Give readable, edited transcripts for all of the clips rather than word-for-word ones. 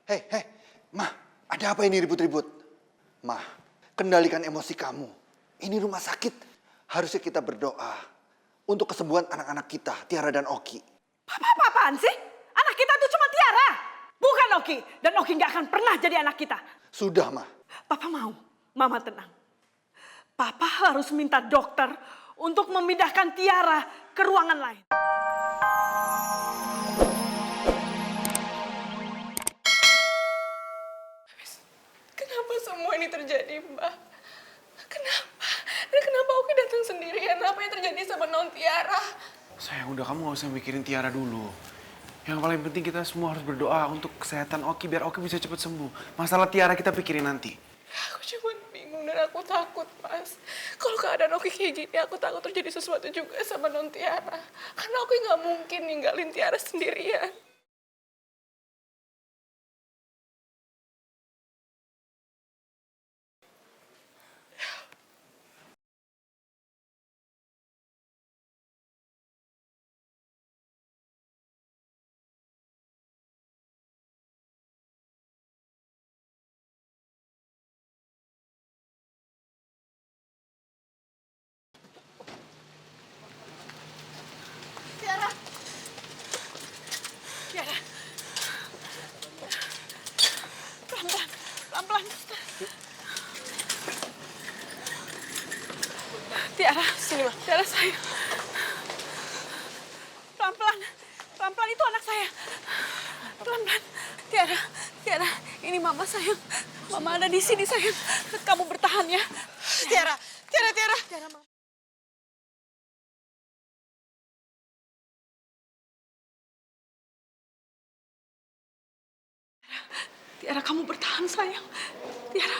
Hei, Ma, ada apa ini ribut-ribut? Ma, kendalikan emosi kamu. Ini rumah sakit. Harusnya kita berdoa untuk kesembuhan anak-anak kita, Tiara dan Oki. Papa apa-apaan sih? Anak kita itu cuma Tiara, bukan Oki. Dan Oki nggak akan pernah jadi anak kita. Sudah, Ma. Papa mau, Mama tenang. Papa harus minta dokter untuk memindahkan Tiara ke ruangan lain. Kenapa semua ini terjadi, Mbak? Kenapa? Dan kenapa Oki datang sendirian? Apa yang terjadi sama Non Tiara? Sayang, udah kamu gak usah mikirin Tiara dulu. Yang paling penting kita semua harus berdoa untuk kesehatan Oki biar Oki bisa cepat sembuh. Masalah Tiara kita pikirin nanti. Aku cuma bingung dan aku takut, Mas. Kalau keadaan Oki kayak gini, aku takut terjadi sesuatu juga sama Non Tiara. Karena Oki nggak mungkin ninggalin Tiara sendirian. Tiara. Tiara. Pelan-pelan, pelan-pelan. Tiara, sini Ma. Tiara sayang. Pelan-pelan, pelan-pelan itu anak saya. Pelan-pelan. Tiara, ini Mama sayang. Mama ada di sini sayang. Kamu bertahan ya. Tiara. Tiara, Mama. Tiara, kamu bertahan sayang. Tiara.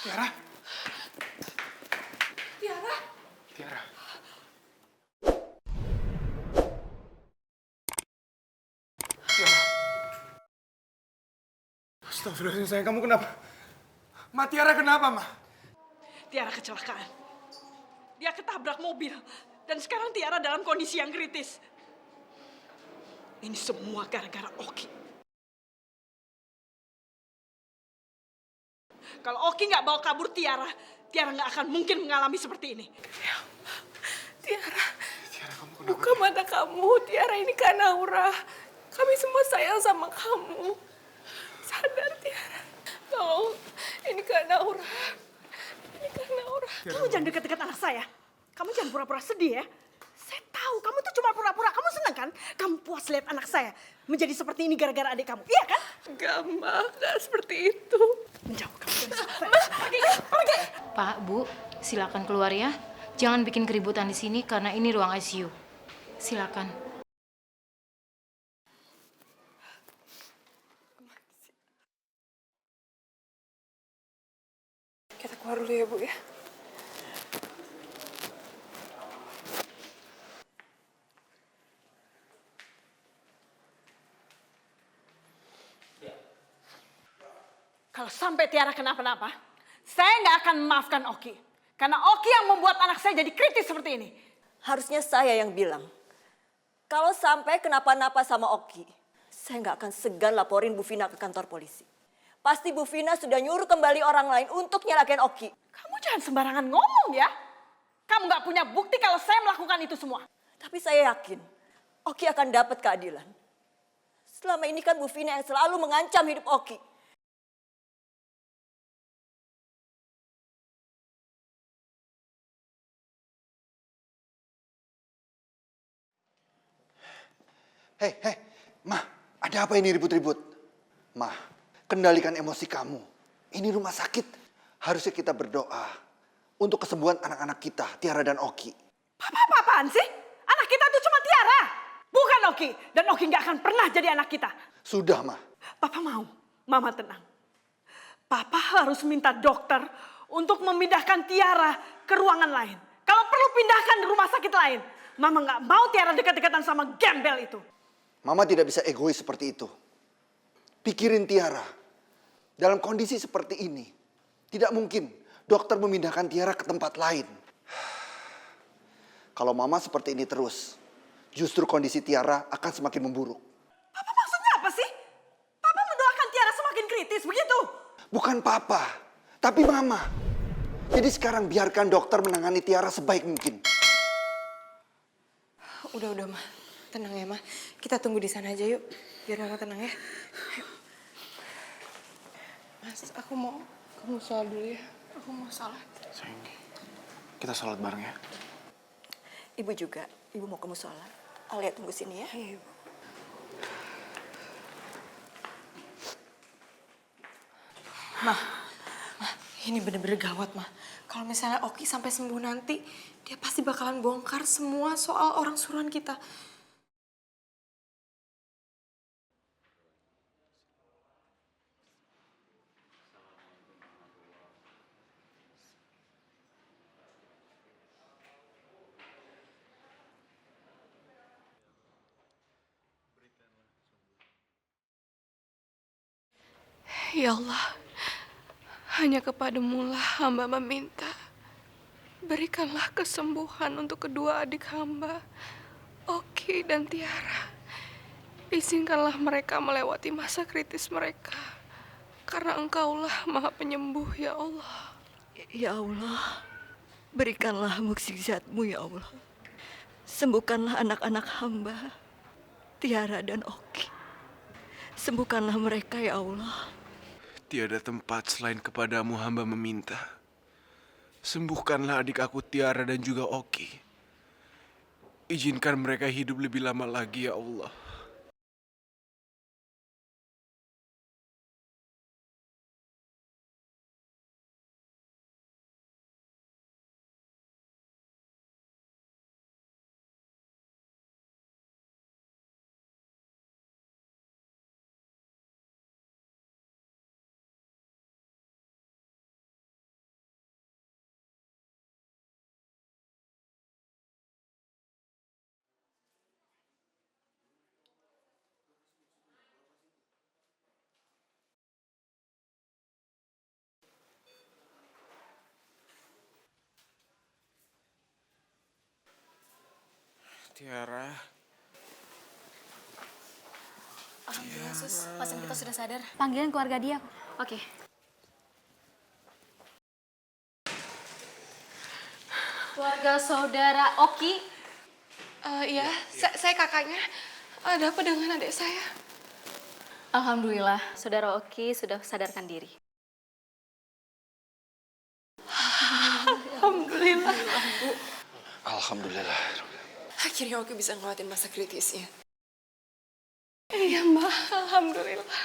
Tiara. Tiara. Tiara. Tiara. Astagfirullahaladzim, sayang, kamu kenapa? Ma, Tiara kenapa, Ma? Tiara kecelakaan. Dia ketabrak mobil. Dan sekarang Tiara dalam kondisi yang kritis. Ini semua gara-gara Oki. Kalau Oki nggak bawa kabur Tiara, Tiara nggak akan mungkin mengalami seperti ini. Tiara. Tiara, kamu kenapa? Buka mata kamu. Tiara, ini Kak Naura. Kami semua sayang sama kamu. Sadar, Tiara. Tolong, ini Kak Naura. Ini Kak Naura. Kamu jangan dekat-dekat anak saya. Kamu jangan pura-pura sedih ya. Saya tahu kamu tuh cuma pura-pura. Kamu senang kan? Kamu puas lihat anak saya menjadi seperti ini gara-gara adik kamu. Iya kan? Gak seperti itu. Menjauh kamu dari saya. Pergi. Pak, Bu, silakan keluar ya. Jangan bikin keributan di sini karena ini ruang ICU. Silakan. Kita keluar dulu ya, Bu ya. Kalau sampai Tiara kenapa-napa, saya nggak akan memaafkan Oki. Karena Oki yang membuat anak saya jadi kritis seperti ini. Harusnya saya yang bilang. Kalau sampai kenapa-napa sama Oki, saya nggak akan segan laporin Bu Vina ke kantor polisi. Pasti Bu Vina sudah nyuruh kembali orang lain untuk nyalakan Oki. Kamu jangan sembarangan ngomong ya. Kamu nggak punya bukti kalau saya melakukan itu semua. Tapi saya yakin Oki akan dapat keadilan. Selama ini kan Bu Vina yang selalu mengancam hidup Oki. Hei, Ma, ada apa ini ribut-ribut? Ma, kendalikan emosi kamu. Ini rumah sakit. Harusnya kita berdoa untuk kesembuhan anak-anak kita, Tiara dan Oki. Papa apa-apaan sih? Anak kita itu cuma Tiara, bukan Oki. Dan Oki nggak akan pernah jadi anak kita. Sudah, Ma. Papa mau, Mama tenang. Papa harus minta dokter untuk memindahkan Tiara ke ruangan lain. Kalau perlu pindahkan di rumah sakit lain. Mama nggak mau Tiara dekat-dekatan sama gembel itu. Mama tidak bisa egois seperti itu. Pikirin Tiara. Dalam kondisi seperti ini, tidak mungkin dokter memindahkan Tiara ke tempat lain. Kalau Mama seperti ini terus, justru kondisi Tiara akan semakin memburuk. Papa maksudnya apa sih? Papa mendoakan Tiara semakin kritis, begitu? Bukan Papa, tapi Mama. Jadi sekarang biarkan dokter menangani Tiara sebaik mungkin. Udah, Ma. Tenang ya, Ma. Kita tunggu di sana aja yuk. Biar Mama tenang ya. Ayo. Mas, aku mau kamu sholat dulu ya. Aku mau sholat. Sayang, kita sholat bareng ya. Ibu juga, ibu mau ke musola. Alia tunggu sini ya. Iya, Ibu. Ma, ini bener-bener gawat, Ma. Kalau misalnya Oki sampai sembuh nanti, dia pasti bakalan bongkar semua soal orang suruhan kita. Ya Allah, hanya kepadamu lah hamba meminta. Berikanlah kesembuhan untuk kedua adik hamba, Oki dan Tiara. Izinkanlah mereka melewati masa kritis mereka. Karena Engkaulah Maha Penyembuh, ya Allah. Ya Allah, berikanlah mukjizat-Mu ya Allah. Sembuhkanlah anak-anak hamba, Tiara dan Oki. Sembuhkanlah mereka ya Allah. Tiada tempat selain kepadamu hamba meminta. Sembuhkanlah adik aku Tiara dan juga Oki. Izinkan mereka hidup lebih lama lagi ya Allah. Tiara. Alhamdulillah, Sus. Pasien kita sudah sadar. Panggilan keluarga dia. Oke. Keluarga saudara Oki. Iya, saya kakaknya. Ada apa dengan adik saya? Alhamdulillah, saudara Oki sudah sadarkan diri. Alhamdulillah. Alhamdulillah. Akhirnya Oki bisa ngelewatin masa kritisnya. Iya, Mbak. Alhamdulillah.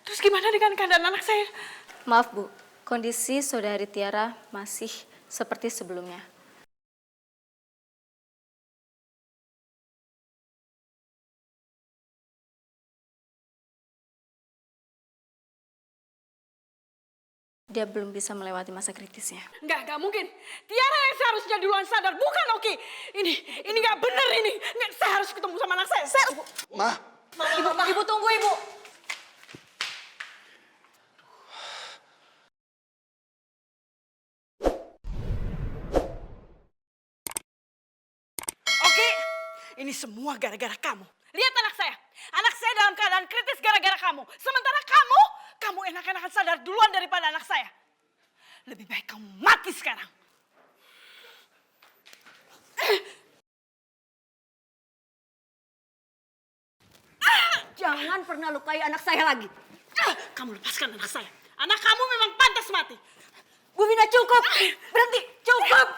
Terus gimana dengan keadaan anak saya? Maaf, Bu. Kondisi saudari Tiara masih seperti sebelumnya. Dia belum bisa melewati masa kritisnya. Nggak mungkin. Tiara yang seharusnya duluan sadar, bukan Oki. Ini nggak bener ini. Saya harus ketemu sama anak saya. Ma, Ibu tunggu ibu. Oki, ini semua gara-gara kamu. Lihat anak saya. Anak saya dalam keadaan kritis gara-gara kamu. Sementara kamu enak-enakan sadar duluan daripada anak saya. Lebih baik kamu mati sekarang. Jangan pernah lukai anak saya lagi. Kamu lepaskan anak saya. Anak kamu memang pantas mati. Bu Vina cukup. Berhenti, cukup.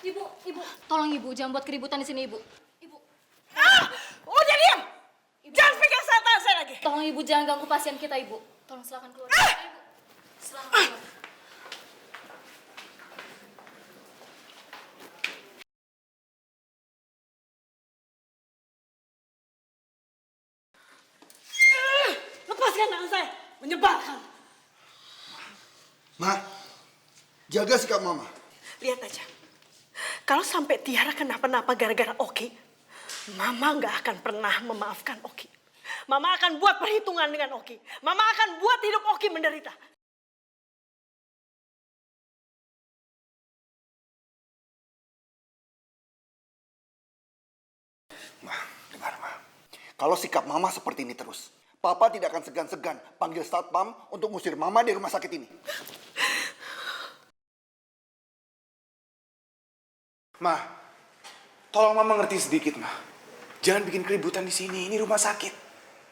Ibu, tolong Ibu, jangan buat keributan di sini, Ibu. Ibu, Udah diam. Jangan pegang tangan saya lagi. tolong Ibu jangan ganggu pasien kita, Ibu. Tolong silakan keluar. Ibu, silakan keluar. Lepaskan tangan saya. Menyebalkan. Ma, jaga sikap Mama. Lihat aja. Kalau sampai Tiara kenapa-napa gara-gara Oki, Mama nggak akan pernah memaafkan Oki. Mama akan buat perhitungan dengan Oki. Mama akan buat hidup Oki menderita. Kalau sikap mama seperti ini terus, papa tidak akan segan-segan panggil satpam untuk ngusir mama dari rumah sakit ini. Ma, tolong mama ngerti sedikit, Ma. Jangan bikin keributan di sini, ini rumah sakit.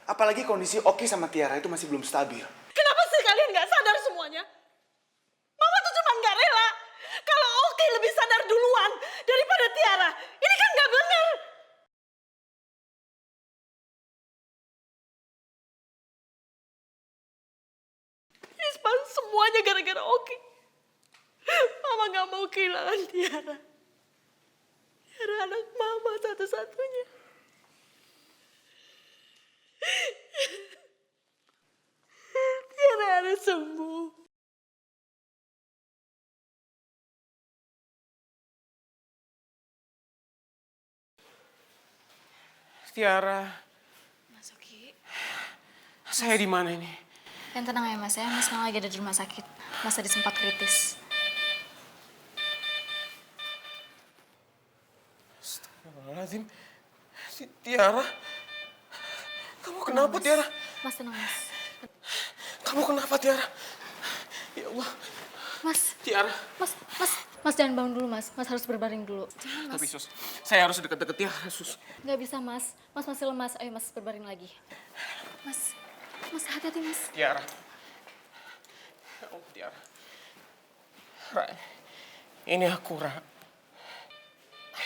Apalagi kondisi Oki sama Tiara itu masih belum stabil. Kenapa sih kalian nggak sadar semuanya? Mama tuh cuma nggak rela kalau Oki lebih sadar duluan daripada Tiara. Ini kan nggak benar. Ini semuanya gara-gara Oki. Mama nggak mau kehilangan Tiara. Tiara anak mama satu-satunya. Tiara harus sembuh. Tiara, Mas Oki, saya di mana ini? yang tenang ya Mas ya. Mas sekarang lagi ada di rumah sakit. Mas tadi sempat kritis. Astagfirullahaladzim. Tiara, kamu kenapa Tiara? Mas tenang Mas. Kamu kenapa Tiara? Ya Allah, Mas, Tiara. Mas jangan bangun dulu Mas. Mas harus berbaring dulu. Jangan Mas. Tapi sus, saya harus deket-deket Tiara sus. Nggak bisa Mas. Mas masih lemas. Ayo Mas berbaring lagi. Mas hati-hati Mas. Tiara. Ya Allah, Tiara. Ra, ini aku, Ra.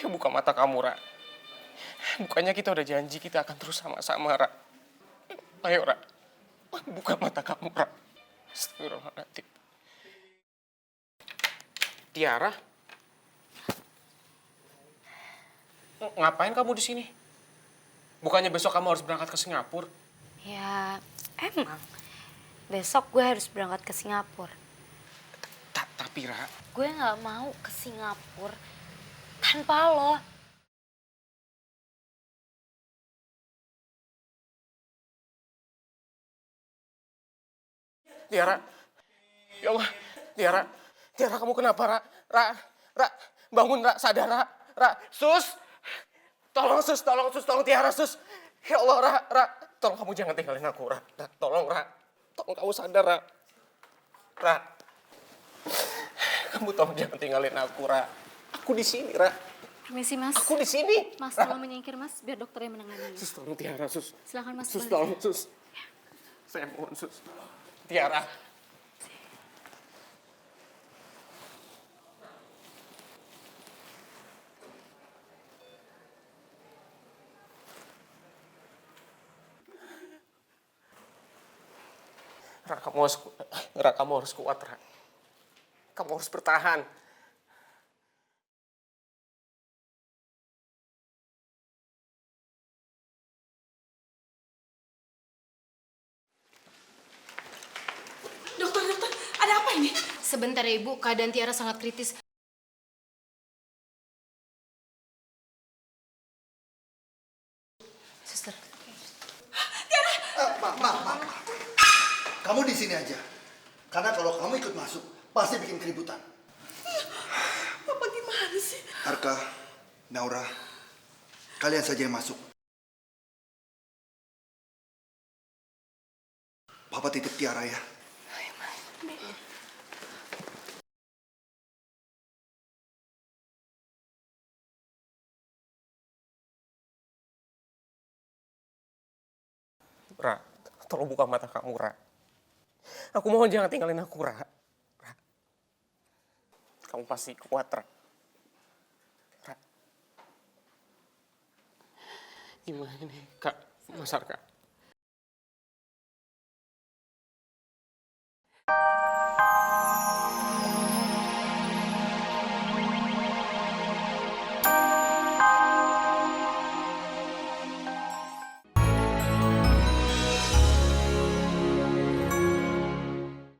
Ayo buka mata kamu, Ra. Bukannya kita udah janji kita akan terus sama-sama, Ra. Ayo, Ra. Buka mata kamu, Ra. Astagfirullahaladzim. Tiara? Ngapain kamu di sini? Bukannya besok kamu harus berangkat ke Singapura? Ya, emang. Besok gue harus berangkat ke Singapura. Tapi, Ra, Gue nggak mau ke Singapura tanpa lo. Tiara, ya Allah, Tiara kamu kenapa, Ra? Ra, bangun, Ra, sadar, Ra, sus, tolong Tiara, sus. Ya Allah, Ra, tolong kamu jangan tinggalin aku, Ra, tolong kamu sadar, Ra, kamu tolong jangan tinggalin aku, Ra, aku di sini, Ra, Permisi Mas. aku di sini. Mas tolong menyingkir Mas, biar dokter yang menangani. Sus, tolong Tiara, sus. Silakan Mas. Sus, balik. tolong, sus. Saya mohon, sus. Tiara. Ra, kamu harus kuat, Ra. Kamu harus bertahan. Dokter, ada apa ini? Sebentar ya Ibu, keadaan Tiara sangat kritis. Suster. Ma. Kamu di sini aja. Karena kalau kamu ikut masuk, pasti bikin keributan. Papa gimana sih? Arka, Naura, kalian saja yang masuk. Papa titip Tiara ya. Ra, tolong buka mata kamu, Ra. Aku mohon jangan tinggalin aku, Ra. Kamu pasti kuat, Ra. Gimana ini, Kak? Mas Arka.